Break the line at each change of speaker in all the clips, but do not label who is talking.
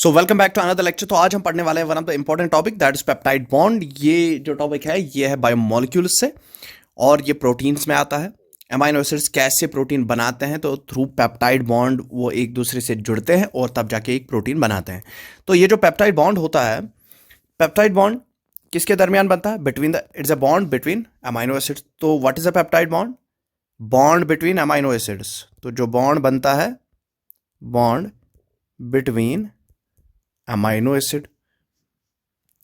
So welcome back to another lecture. तो आज हम पढ़ने वाले हैं one of the important topic that is peptide bond. ये जो टॉपिक है ये है बायोमोलिक्यूल्स से और ये प्रोटीन्स में आता है। अमाइनो एसिड्स कैसे प्रोटीन बनाते हैं, तो थ्रू पेप्टाइड बॉन्ड वो एक दूसरे से जुड़ते हैं और तब जाके एक प्रोटीन बनाते हैं। तो ये जो पेप्टाइड बॉन्ड होता है, पेप्टाइड बॉन्ड किसके दरमियान बनता है? Between the it's a bond between amino acids. तो what is a peptide bond? Bond between amino acids. तो जो बॉन्ड बनता है, बॉन्ड बिटवीन अमाइनो एसिड।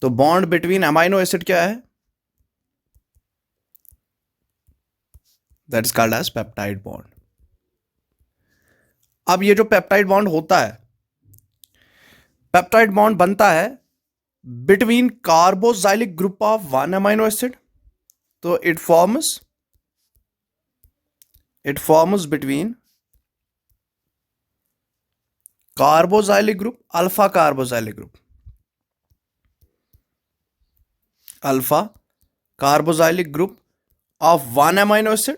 तो बॉन्ड बिटवीन अमाइनो एसिड क्या है? That is called as peptide bond. अब ये जो पेप्टाइड बॉन्ड होता है, पेप्टाइड बॉन्ड बनता है between carboxylic group of one amino acid. तो it forms between carboxylic group, alpha carboxylic group, alpha carboxylic group of one amino acid,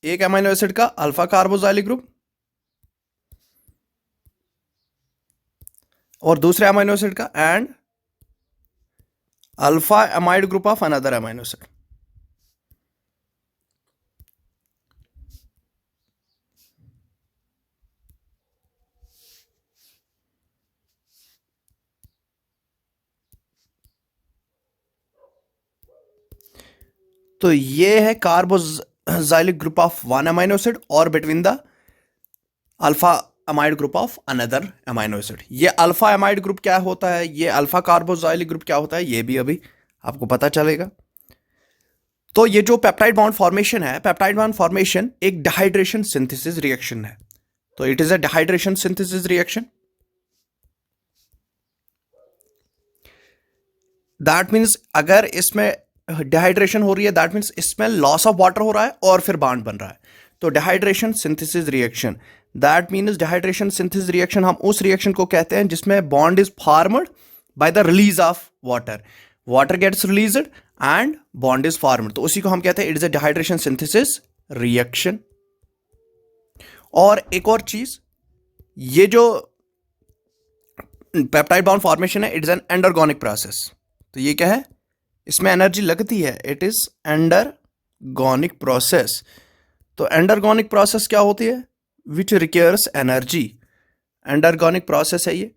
एक amino acid का अल्फा कार्बोजाइलिक ग्रुप, और दूसरे amino acid का and alpha amide group of another amino acid. तो ये है carboxylic group of one amino acid और between the alpha amide group of another amino acid. ये अल्फा अमाइड ग्रुप क्या होता है, ये अल्फा कार्बोजाइलिक ग्रुप क्या होता है, ये भी अभी आपको पता चलेगा। तो ये जो पेप्टाइड बॉन्ड फॉर्मेशन है, पेप्टाइड बॉन्ड फॉर्मेशन एक डिहाइड्रेशन सिंथेसिस रिएक्शन है। तो it is a dehydration synthesis reaction. That means अगर इसमें डिहाइड्रेशन हो रही है, दैट मीन्स इसमें लॉस ऑफ वाटर हो रहा है और फिर बॉन्ड बन रहा है। तो dehydration synthesis reaction, that means dehydration synthesis reaction हम उस रिएक्शन को कहते हैं जिसमें bond is formed by the release of water. Water gets released and bond is formed, तो उसी को हम कहते हैं it is a dehydration synthesis reaction. और एक और चीज, ये जो पेप्टाइड बॉन्ड फॉर्मेशन है, it is an endergonic process. तो ये क्या है? इसमें एनर्जी लगती है, इट इज एंडरगोनिक प्रोसेस। तो एंडरगोनिक प्रोसेस क्या होती है? Which requires energy. Endergonic process है ये।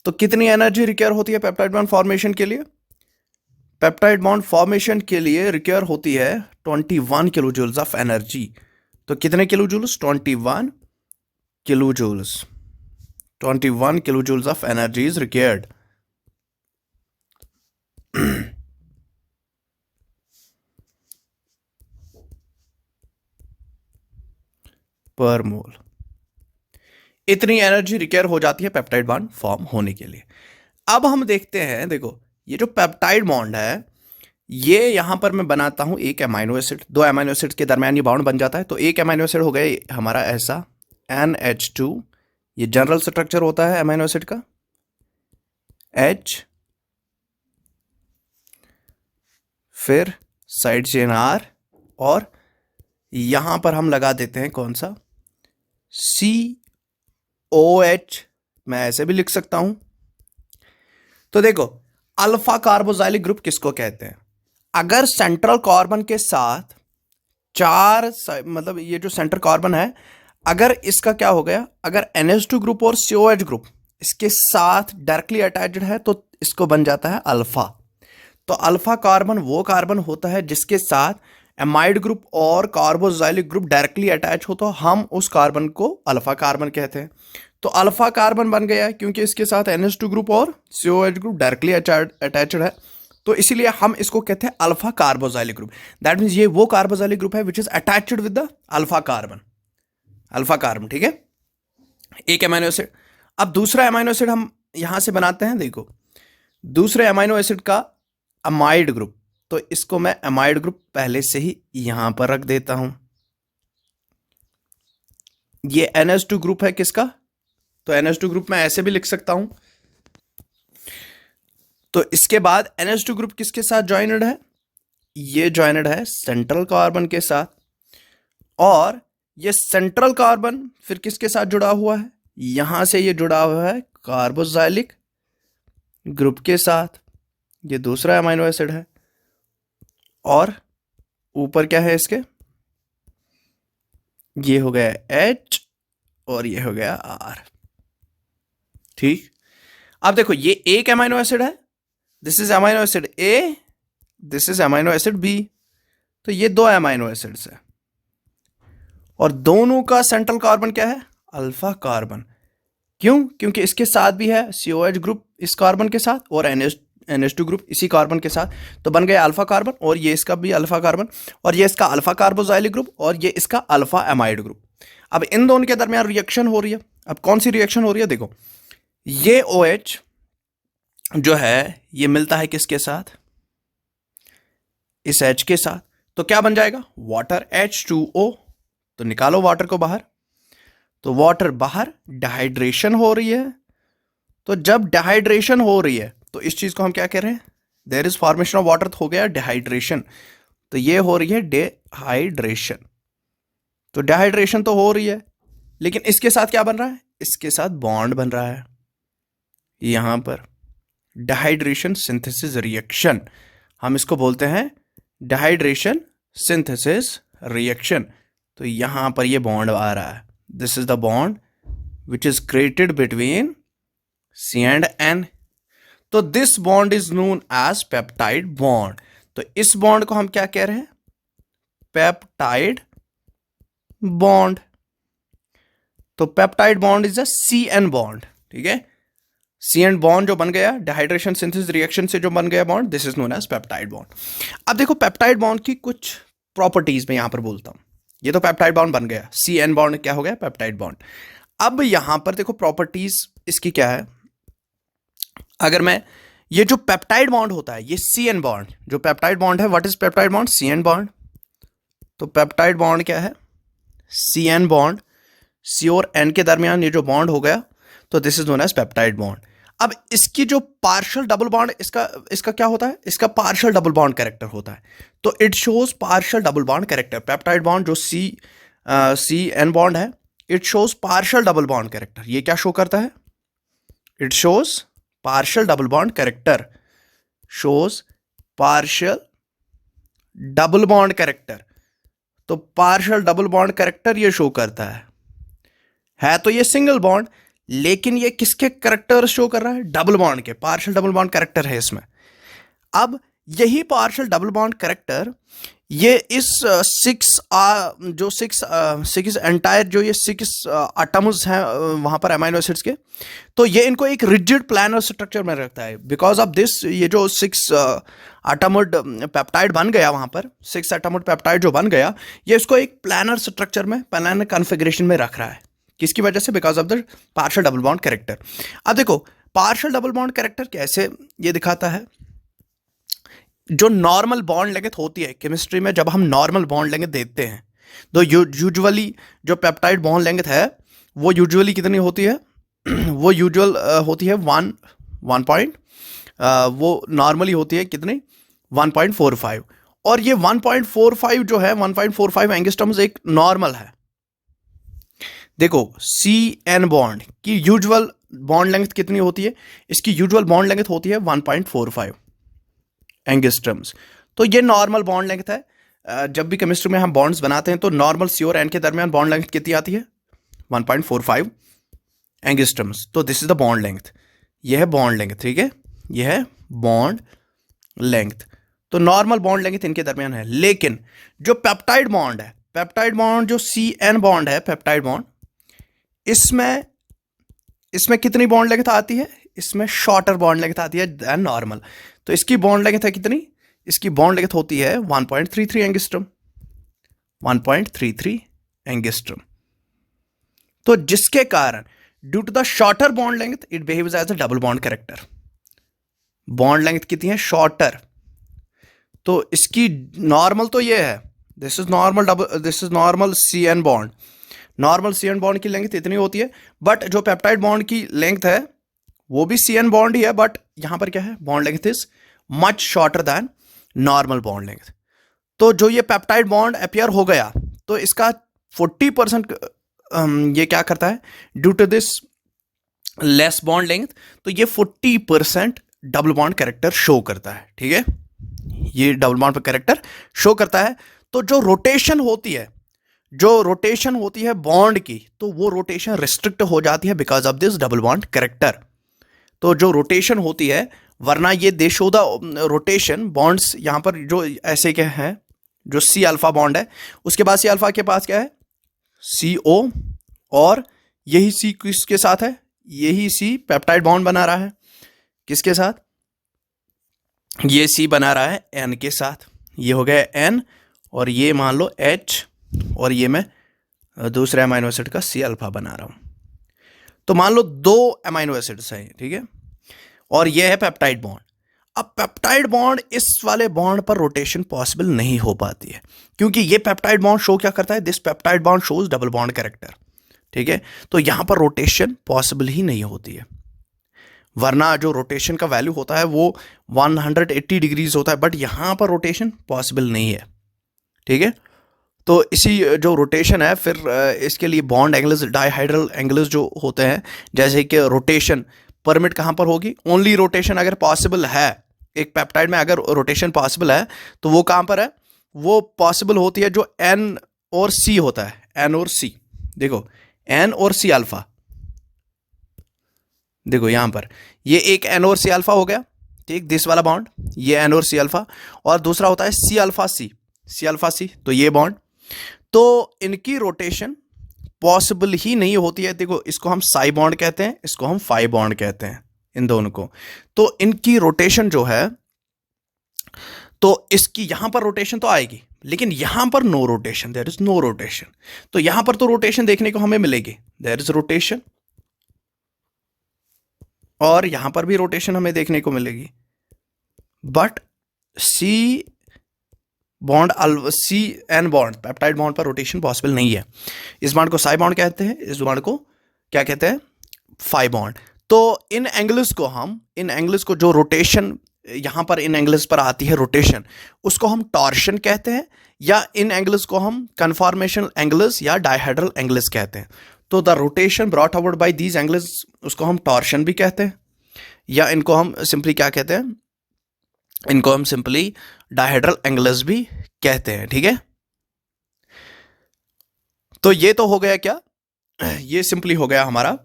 तो कितनी एनर्जी रिक्वायर होती है पेप्टाइड बॉन्ड फॉर्मेशन के लिए? पेप्टाइड बॉन्ड फॉर्मेशन के लिए रिक्वायर होती है 21 किलो जूल्स ऑफ एनर्जी। तो कितने kilo joules? 21 kilo joules. 21 kilo joules of energy is required per mole. इतनी एनर्जी रिक्वायर हो जाती है पेप्टाइड बॉन्ड फॉर्म होने के लिए। अब हम देखते हैं, देखो ये जो पेप्टाइड बॉन्ड है, ये यहां पर मैं बनाता हूं एक अमाइनो एसिड, दो अमाइनो एसिड के दरमियान ये बॉन्ड बन जाता है। तो एक अमाइनो एसिड हो गए हमारा ऐसा NH2, ये जनरल स्ट्रक्चर होता है अमाइनो एसिड का, H, फिर साइड चेन R, और यहां पर हम लगा देते हैं कौन सा? COH। मैं ऐसे भी लिख सकता हूं। तो देखो, अल्फा कार्बोजाइलिक ग्रुप किसको कहते हैं? अगर सेंट्रल कार्बन के साथ चार, मतलब ये जो सेंट्रल कार्बन है, अगर इसका क्या हो गया, अगर NH2 ग्रुप और COH ग्रुप इसके साथ डायरेक्टली अटैच्ड है तो इसको बन जाता है अल्फा। तो अल्फा कार्बन वो कार्बन होता है जिसके साथ एमाइड ग्रुप और कार्बोजाइलिक ग्रुप डायरेक्टली अटैच हो, तो हम उस कार्बन को अल्फा कार्बन कहते हैं। तो अल्फा कार्बन बन गया है क्योंकि इसके साथ NH2 ग्रुप और COH ग्रुप डायरेक्टली अटैच्ड है, तो इसीलिए हम इसको कहते हैं alpha carboxylic group. That means ये वो कार्बोजाइलिक ग्रुप है which is attached with the alpha carbon. Alpha carbon, ठीक है, एक अमाइनो एसिड। अब दूसरा अमाइनो एसिड हम यहां से बनाते हैं। देखो, दूसरे अमाइनो एसिड का अमाइड ग्रुप, तो इसको मैं अमाइड ग्रुप पहले से ही यहां पर रख देता हूं। ये NH2 ग्रुप है किसका? तो NH2 ग्रुप मैं ऐसे भी लिख सकता हूं। तो इसके बाद NH2 ग्रुप किसके साथ ज्वाइंटेड है? ये ज्वाइंटेड है सेंट्रल कार्बन के साथ, और ये सेंट्रल कार्बन फिर किसके साथ जुड़ा हुआ है? यहां से ये जुड़ा हुआ है कार्बोजाइलिक ग्रुप के साथ, ये दूसरा अमाइनो एसिड है, और ऊपर क्या है इसके, ये हो गया H और ये हो गया R। ठीक, अब देखो ये एक अमाइनो एसिड है, this is amino acid A, this is amino acid B, तो ये दो अमाइनो एसिड्स है और दोनों का सेंट्रल कार्बन क्या है, अल्फा कार्बन। क्यों? क्योंकि इसके साथ भी है COH ग्रुप इस कार्बन के साथ और NH2 ग्रुप इसी कार्बन के साथ, तो बन गया अल्फा कार्बन, और ये इसका भी अल्फा कार्बन, और ये इसका अल्फा कार्बोजाइलिक ग्रुप और ये इसका अल्फा एमाइड ग्रुप। अब इन दोनों के दरमियान रिएक्शन हो रही है। अब कौन सी रिएक्शन हो रही है, देखो ये OH जो है ये मिलता है किसके साथ, इस H के साथ, तो क्या बन जाएगा, वाटर H2O। तो निकालो वाटर को बाहर, तो वाटर बाहर, डिहाइड्रेशन हो रही है। तो जब डिहाइड्रेशन हो रही है तो इस चीज को हम क्या कह रहे हैं, there is formation of water, हो गया डिहाइड्रेशन। तो ये हो रही है डिहाइड्रेशन। तो डिहाइड्रेशन तो हो रही है, लेकिन इसके साथ क्या बन रहा है, इसके साथ बॉन्ड बन रहा है यहां पर, डिहाइड्रेशन सिंथेसिस रिएक्शन, हम इसको बोलते हैं डिहाइड्रेशन सिंथेसिस रिएक्शन। तो यहां पर ये बॉन्ड आ रहा है, this is the bond which is created between C and N। तो this bond is known as peptide bond. तो इस बॉन्ड को हम क्या कह रहे हैं, पेप्टाइड बॉन्ड। तो peptide bond is a CN bond. ठीक है, CN बॉन्ड जो बन गया डिहाइड्रेशन सिंथेसिस रिएक्शन से जो बन गया bond, this is known as peptide bond. अब देखो पेप्टाइड बॉन्ड की कुछ प्रॉपर्टीज में यहां पर बोलता हूं। ये तो पेप्टाइड बॉन्ड बन गया, CN बॉन्ड क्या हो गया, पेप्टाइड बॉन्ड। अब यहां पर देखो प्रॉपर्टीज इसकी क्या है, अगर मैं ये जो पेप्टाइड बॉन्ड होता है, ये CN बॉन्ड, जो पेप्टाइड बॉन्ड है, what is peptide bond, CN bond. तो पेप्टाइड बॉन्ड क्या है, CN बॉन्ड, C और N के दरमियान ये जो बॉन्ड हो गया, तो this is known as peptide bond. अब इसकी जो पार्शियल डबल बॉन्ड, इसका क्या होता है, इसका पार्शियल डबल बॉन्ड कैरेक्टर होता है। तो it shows partial double bond character. Peptide bond जो CN बॉन्ड है, it shows partial double bond character. ये क्या शो करता है, it shows partial double bond character, shows partial double bond character। तो partial double bond character ये show करता है तो ये सिंगल बॉन्ड, लेकिन ये किसके कैरेक्टर शो कर रहा है, डबल बॉन्ड के, पार्शियल डबल बॉन्ड कैरेक्टर है इसमें। अब यही पार्शियल डबल बॉन्ड कैरेक्टर ये इस सिक्स एंटायर जो ये 6 एटम्स हैं वहां पर अमाइनो एसिड्स के, तो ये इनको एक रिजिड प्लानर स्ट्रक्चर में रखता है। बिकॉज ऑफ दिस, ये जो 6 एटमड पेप्टाइड बन गया वहां पर, 6 एटमड पेप्टाइड जो बन गया, ये इसको एक प्लानर स्ट्रक्चर में, प्लानर कॉन्फ़िगरेशन में रख रहा है। किसकी वजह से, because of the partial double bond character. अब देखो पार्शियल डबल बॉन्ड कैरेक्टर कैसे ये दिखाता है, जो नॉर्मल बॉन्ड लेंथ होती है केमिस्ट्री में, जब हम नॉर्मल बॉन्ड लेंथ देखते हैं तो यूजुअली जो पेप्टाइड बॉन्ड लेंथ है वो यूजुअली कितनी होती है, वो यूजुअल होती है 1 पॉइंट, वो नॉर्मली होती है कितनी, 1.45। और ये 1.45 जो है, 1.45 एंगस्ट्रॉम्स एक नॉर्मल है। देखो CN बॉन्ड की यूजुअल बॉन्ड लेंथ कितनी होती है, इसकी यूजुअल बॉन्ड लेंथ होती है 1.45 एंगस्ट्रम्स। तो ये नॉर्मल बॉन्ड लेंथ है। जब भी केमिस्ट्री में हम बॉन्ड्स बनाते हैं तो नॉर्मल C और N के दरमियान बॉन्ड लेंथ कितनी आती है, 1.45 एंगस्ट्रम्स। तो this is the bond length, ये है बॉन्ड लेंथ। ठीक है, ये है बॉन्ड लेंथ। तो नॉर्मल बॉन्ड लेंथ इनके दरमियान है। लेकिन जो पेप्टाइड बॉन्ड है, पेप्टाइड बॉन्ड जो CN बॉन्ड है, पेप्टाइड बॉन्ड, इसमें कितनी बॉन्ड लेंथ आती है, इसमें शॉर्टर बॉन्ड लेंथ आती है देन नॉर्मल। तो इसकी बॉन्ड लेंथ है कितनी, इसकी बॉन्ड लेंथ होती है 1.33 एंगस्ट्रम, 1.33 एंगस्ट्रम। तो जिसके कारण due to the shorter bond length it behaves as a double bond character. Bond length कितनी है, शॉर्टर। तो इसकी नॉर्मल तो ये है, this is normal CN bond. Normal CN bond की लेंथ इतनी होती है, बट जो पेप्टाइड बॉन्ड की लेंथ है वो भी CN बॉन्ड ही है, बट यहां पर क्या है, bond length is much shorter than normal bond length. तो जो ये पेप्टाइड बॉन्ड अपीयर हो गया, तो इसका 40% ये क्या करता है, due to this less bond length, तो ये 40% डबल बॉन्ड कैरेक्टर शो करता है, ठीक है, ये डबल बॉन्ड पर कैरेक्टर शो करता है। तो जो रोटेशन होती है बॉन्ड की, तो वो रोटेशन रिस्ट्रिक्ट हो जाती है because of this double bond character. तो जो रोटेशन होती है, वरना ये दे शो द रोटेशन बॉन्ड्स, यहां पर जो ऐसे के हैं, जो सी अल्फा बॉन्ड है, उसके बाद सी अल्फा के पास क्या है, सी ओ, और यही सी किसके साथ है, यही सी पेप्टाइड बॉन्ड बना रहा है, किसके साथ, ये सी बना रहा है एन के साथ, ये हो गया एन, और ये मान लो एच, और ये मैं दूसरे अमाइनो एसिड का सी अल्फा बना रहा हूं। तो मान लो 2 अमाइनो एसिड्स हैं, ठीक है, और ये है पेप्टाइड बॉन्ड। अब पेप्टाइड बॉन्ड, इस वाले बॉन्ड पर रोटेशन पॉसिबल नहीं हो पाती है, क्योंकि ये पेप्टाइड बॉन्ड शो क्या करता है, this peptide bond shows double bond character, ठीक है। तो यहां पर रोटेशन पॉसिबल ही नहीं होती है, वरना जो रोटेशन का वैल्यू होता है वो 180 डिग्रीज होता है, बट यहां पर रोटेशन पॉसिबल नहीं है, ठीक है। तो इसी जो रोटेशन है, फिर इसके लिए बॉन्ड एंगल्स, डाइहाइड्रल एंगल्स जो होते हैं, जैसे कि रोटेशन परमिट कहां पर होगी, ओनली रोटेशन अगर पॉसिबल है, एक पेप्टाइड में अगर रोटेशन पॉसिबल है, तो वो कहां पर है, वो पॉसिबल होती है जो एन और सी होता है, एन और सी, देखो एन और सी अल्फा, देखो यहां पर ये एक एन और सी अल्फा हो गया, ठीक, दिस वाला बॉन्ड, ये एन और सी अल्फा, और दूसरा होता है सी अल्फा सी, तो ये बॉन्ड। तो इनकी रोटेशन पॉसिबल ही नहीं होती है। देखो इसको हम साई बॉन्ड कहते हैं, इसको हम फाई बॉन्ड कहते हैं, इन दोनों को। तो इनकी रोटेशन जो है, तो इसकी यहां पर रोटेशन तो आएगी, लेकिन यहां पर no rotation, there is no rotation. तो यहां पर तो रोटेशन देखने को हमें मिलेगी, देयर इज रोटेशन, और यहां पर भी रोटेशन हमें देखने को मिलेगी, but C bond, C N bond, peptide bond पर रोटेशन पॉसिबल नहीं है। इस बॉन्ड को साई बॉन्ड कहते हैं, इस बॉन्ड को क्या कहते हैं, फाई बॉन्ड। तो इन एंगल्स को जो रोटेशन यहां पर इन एंगल्स पर आती है रोटेशन, उसको हम टॉर्शन कहते हैं, या इन एंगल्स को हम कन्फॉर्मेशनल एंगल्स या डायहेड्रल एंगल्स कहते हैं। तो the rotation brought about by these angles, उसको हम टॉर्शन भी कहते हैं, या इनको हम सिंपली क्या कहते हैं, इनको हम सिंपली डायहेड्रल एंगल्स भी कहते हैं, ठीक है। तो ये तो हो गया क्या, ये सिंपली हो गया हमारा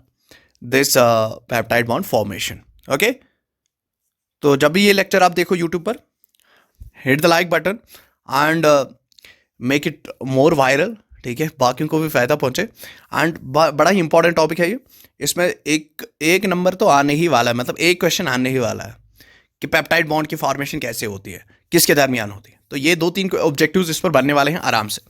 this peptide bond formation, okay. तो जब भी ये लेक्चर आप देखो यूट्यूब पर, hit the like button and make it more viral, ठीक है, बाकियों को भी फायदा पहुंचे। एंड बड़ा ही इंपॉर्टेंट टॉपिक है ये, इसमें एक नंबर तो आने ही वाला है, मतलब एक क्वेश्चन आने ही वाला है कि पेप्टाइड बॉन्ड की फॉर्मेशन कैसे होती है, किसके दरमियान होती है। तो ये 2-3 ऑब्जेक्टिव्स इस पर बनने वाले हैं आराम से।